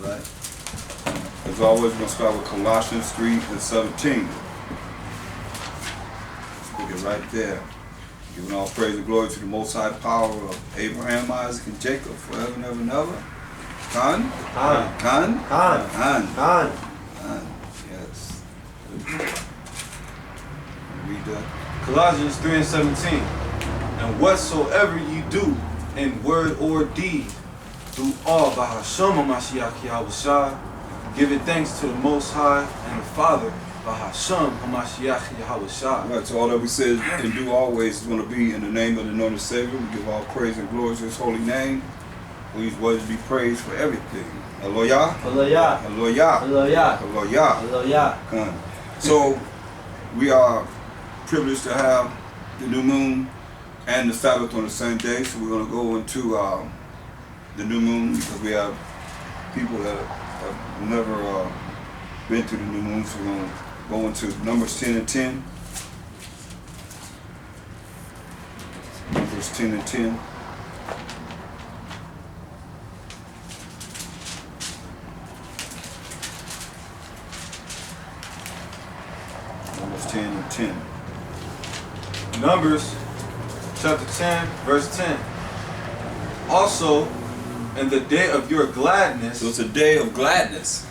Right. As always, we're going to start with Colossians 3:17. Let's pick it right there. Giving all praise and glory to the Most High power of Abraham, Isaac, and Jacob, forever and ever and ever. Khan? Khan. Khan? Khan. Khan. Khan. Khan. Yes. Read that. Colossians 3:17. And whatsoever ye do in word or deed, do all by Hashem HaMashiach Yahushua, giving thanks to the Most High and the Father by Hashem HaMashiach Yahushua. Right, so all that we said and do always is going to be in the name of the anointed Savior. We give all praise and glory to His holy name. He's worthy to be praised for everything. Hallelujah. Hallelujah. Hallelujah. Hallelujah. Hallelujah. Hallelujah. Come. So we are privileged to have the new moon and the Sabbath on the same day. So we're going to go into the new moon because we have people that have never been to the new moon. So we're going to go into Numbers 10 and 10. Numbers 10 and 10. Numbers 10 and 10. Numbers chapter 10, verse 10. Also, in the day of your gladness, So it's a day of gladness.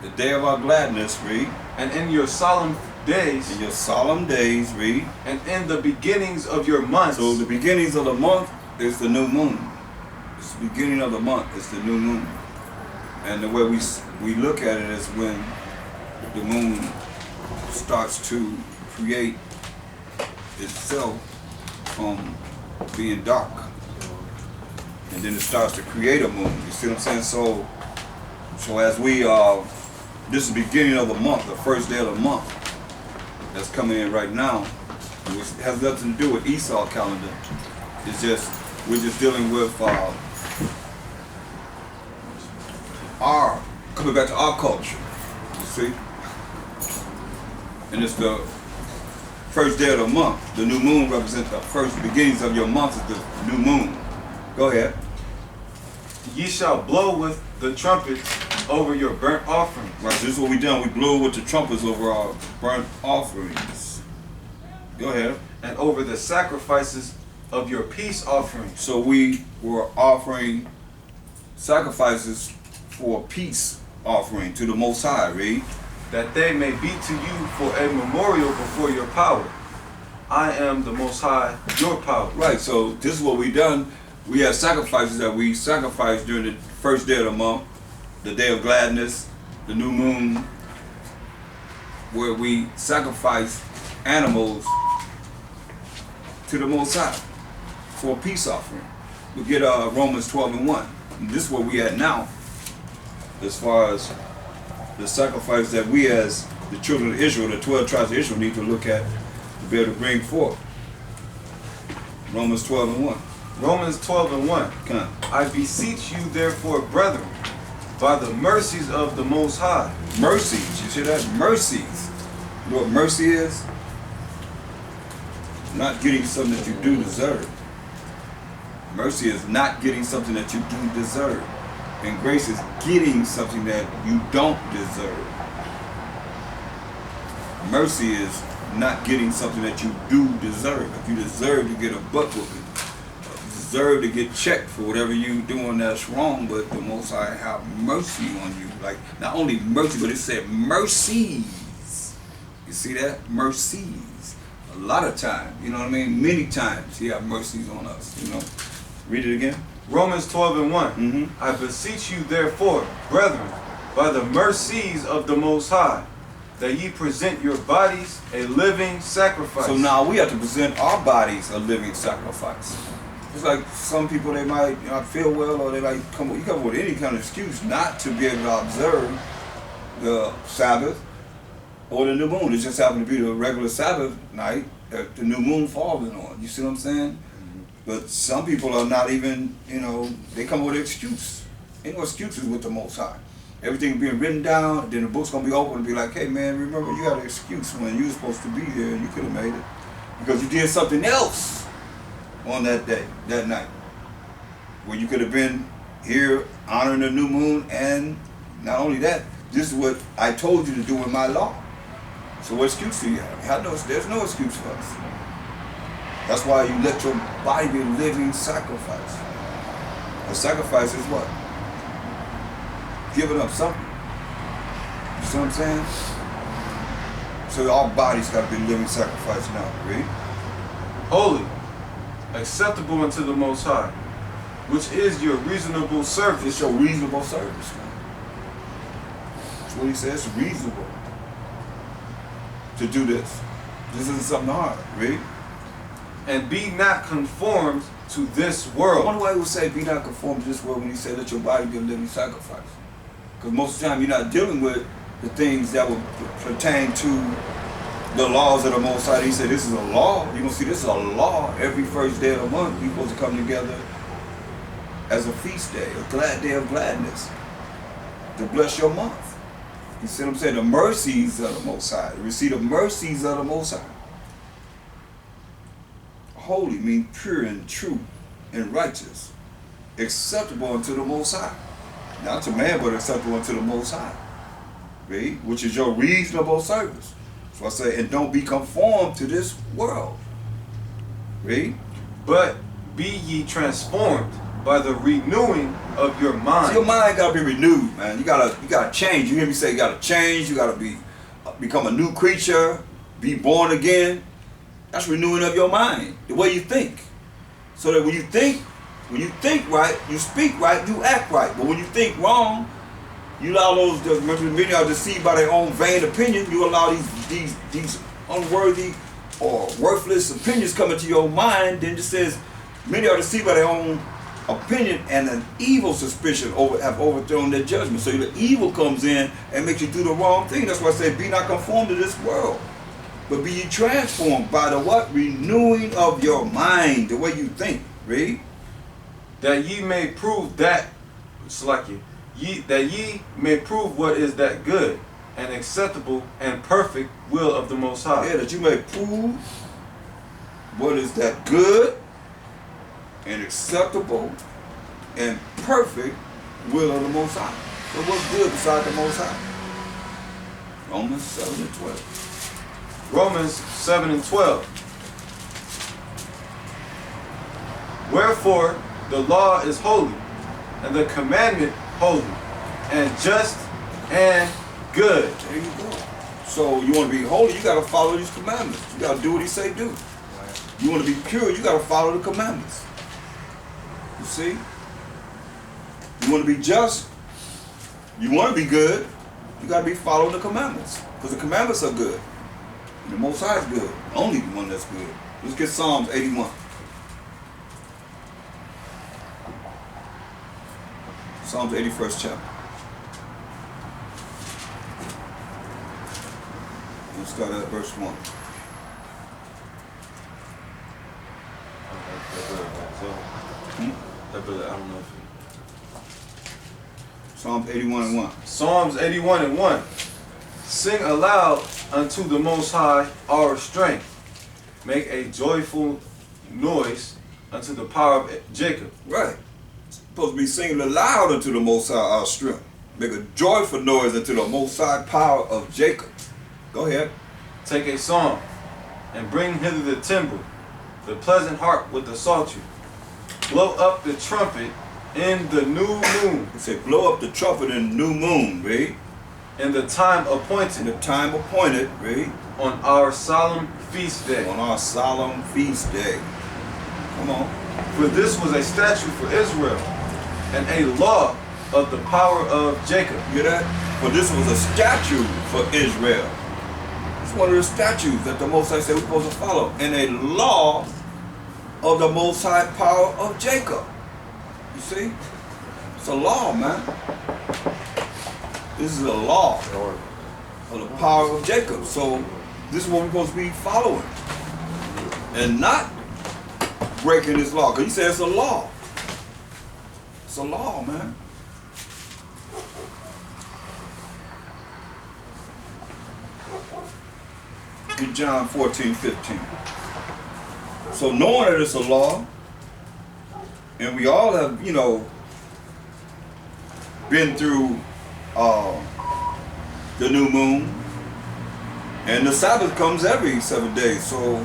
The day of our gladness, read. and in your solemn days, In your solemn days, read. and in the beginnings of your months, So the beginnings of the month is the new moon. It's the beginning of the month. It's the new moon. And the way we look at it is when the moon starts to create itself from being dark. And then it starts to create a moon. You see what I'm saying? So as we this is the beginning of the month, the first day of the month that's coming in right now. Which has nothing to do with Esau calendar. It's just we're just dealing with coming back to our culture. You see? And it's the first day of the month. The new moon represents the first beginnings of your month is the new moon. Go ahead. ye shall blow with the trumpets over your burnt offerings, Right, so this is what we done. We blew with the trumpets over our burnt offerings. Go ahead. and over the sacrifices of your peace offerings. So we were offering sacrifices for a peace offering to the Most High, read. that they may be to you for a memorial before your power. I am the Most High, your power. Right, so this is what we done. We have sacrifices that we sacrifice during the first day of the month, the day of gladness, the new moon, where we sacrifice animals to the Most High for a peace offering. We get Romans 12 and 1. And this is where we at now, as far as the sacrifice that we as the children of Israel, the 12 tribes of Israel, need to look at to be able to bring forth. Romans 12 and 1. Romans 12 and 1. Come on. I beseech you therefore, brethren, by the mercies of the Most High. Mercies, you see that? Mercies. You know what mercy is? Not getting something that you do deserve. Mercy is not getting something that you do deserve. And grace is getting something that you don't deserve. Mercy is not getting something that you do deserve. If you deserve to get a butt whooping, deserve to get checked for whatever you doing that's wrong, but the Most High have mercy on you. Like, not only mercy, but it said mercies. You see that? Mercies. A lot of times, you know what I mean? Many times He have mercies on us, you know. Read it again. Romans 12 and 1. Mm-hmm. I beseech you therefore, brethren, by the mercies of the Most High, that ye present your bodies a living sacrifice. So now we have to present our bodies a living sacrifice. It's like some people, they might not feel well, or they might come up with any kind of excuse not to be able to observe the Sabbath or the new moon. It just happened to be the regular Sabbath night that the new moon falling on. You see what I'm saying? But some people are not even, they come up with an excuse. Ain't no excuses with the Most High. Everything being written down, then the book's going to be open and be like, hey man, remember you had an excuse when you were supposed to be there and you could have made it. Because you did something else on that day, that night. Where you could have been here honoring the new moon and Not only that, this is what I told you to do in my law. So what excuse do you have? There's no excuse for us. That's why you let your body be a living sacrifice. A sacrifice is what? Giving up something. You see what I'm saying? So our bodies got to be a living sacrifice now. Read. Holy, acceptable unto the Most High, which is your reasonable service. It's your reasonable service, man. That's what he says. It's reasonable to do this. This isn't something hard. Read. And be not conformed to this I world. wonder why he would say be not conformed to this world when he said let your body be a living sacrifice. Because most of the time you're not dealing with the things that would pertain to the laws of the Most High. He said this is a law. You're going to see this is a law. Every first day of the month we're supposed to come together as a feast day, a glad day of gladness, to bless your month. You see what I'm saying? The mercies of the Most High. The receipt of mercies of the Most High. Holy means pure and true and righteous, acceptable unto the Most High. Not to man, but acceptable unto the Most High. Right? Which is your reasonable service. So I say, and don't be conformed to this world. Right? But be ye transformed by the renewing of your mind. So your mind gotta be renewed, man. You gotta change. You hear me say you gotta change, you gotta become a new creature, be born again. That's renewing of your mind, the way you think. So that when you think right, you speak right, you act right. But when you think wrong, you allow remember many are deceived by their own vain opinion. You allow these unworthy or worthless opinions come into your mind. Then it says many are deceived by their own opinion, and an evil suspicion have overthrown their judgment. So the evil comes in and makes you do the wrong thing. That's why I say be not conformed to this world, but be ye transformed by the what? Renewing of your mind, the way you think. Read. That ye may prove that, that ye may prove what is that good and acceptable and perfect will of the Most High. Yeah, that you may prove what is that good and acceptable and perfect will of the Most High. So what's good beside the Most High? Romans 7 and 12. Romans 7 and 12. Wherefore the law is holy, and the commandment holy, and just and good. There you go. So you want to be holy, you got to follow these commandments. You got to do what he say do. You want to be pure, you got to follow the commandments. You see? You want to be just, you want to be good, you got to be following the commandments. Because the commandments are good. And the Most High is good. Only the one that's good. Let's get Psalms 81. Psalms 81st chapter. We'll start at verse 1. That brother, I don't know if Psalms 81 and 1. Psalms 81 and 1. Sing aloud unto the Most High our strength. Make a joyful noise unto the power of Jacob. Right. Supposed to be singing aloud unto the Most High our strength. Make a joyful noise unto the Most High power of Jacob. Go ahead. Take a song and bring hither the timbrel, the pleasant harp with the psaltery. Blow up the trumpet in the new moon. He said, blow up the trumpet in the new moon, right? In the time appointed. In the time appointed, right? On our solemn feast day. On our solemn feast day. Come on. For this was a statute for Israel, and a law of the power of Jacob. You hear that? For this was a statute for Israel. It's one of the statutes that the Most High said we're supposed to follow. And a law of the Most High power of Jacob. You see? It's a law, man. This is a law of the power of Jacob. So this is what we're supposed to be following. And not breaking this law. Because he said it's a law. It's a law, man. In John 14:15. So knowing that it's a law, and we all have, been through the new moon, and the Sabbath comes every 7 days. So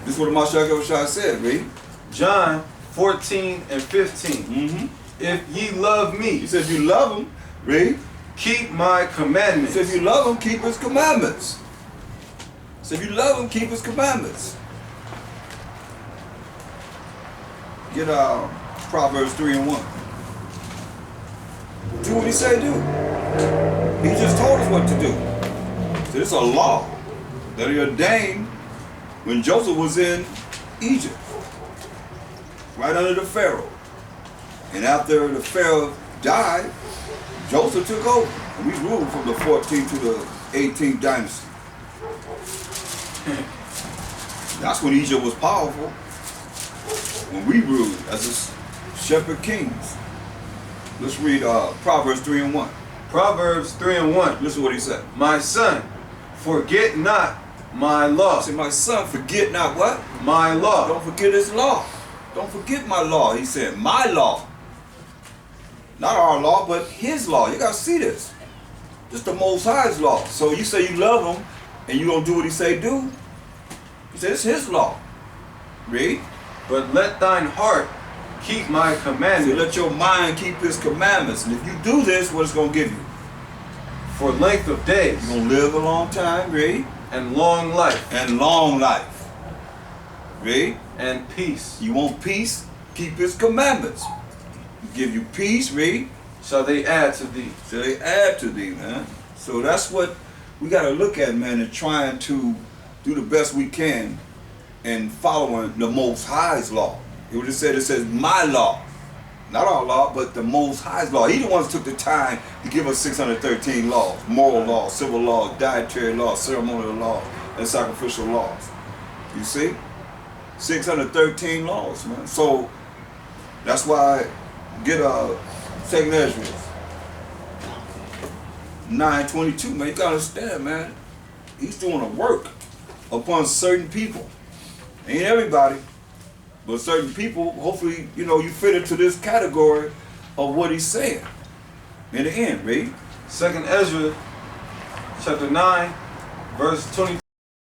this is what the Mashiach said, read. John 14 and 15. Mm-hmm. If ye love me, He said, if you love him, read. keep my He commandments. said, if you love him, keep his commandments. He said, if you love him, keep his commandments. Get Proverbs 3 and 1. Do what he said do. He just told us what to do. So it's a law that he ordained when Joseph was in Egypt, right under the Pharaoh. And after the Pharaoh died, Joseph took over. And we ruled from the 14th to the 18th dynasty. That's when Egypt was powerful. When we ruled as a shepherd kings. Let's read Proverbs 3 and 1. Proverbs 3 and 1. Listen to what he said. My son, forget not my law. He said, my son, forget not what? My law. Don't forget his law. Don't forget my law. He said, my law. Not our law, but his law. You got to see this. This is the Most High's law. So you say you love him, and you don't do what he say do. He said, it's his law. Read. But let thine heart keep my So commandments. let your mind keep his commandments. And if you do this, what it's going to give you? For length of days You're going to live a long time, read. and long life And long life. Read. and peace. You want peace? Keep his commandments. Give you peace, read. Shall they add to thee? So they add to thee, man. So that's what we got to look at, man, and trying to do the best we can in following the Most High's law. It just said, it says my law. Not our law, but the Most High's law. He the ones took the time to give us 613 laws. Moral laws, civil laws, dietary laws, ceremonial laws, and sacrificial laws. You see? 613 laws, man. So that's why get Second Ezra 9:22, man. You gotta understand, man. He's doing a work upon certain people. Ain't everybody, but certain people. Hopefully, you know you fit into this category of what he's saying. In the end, read. Second Ezra chapter 9 verse 22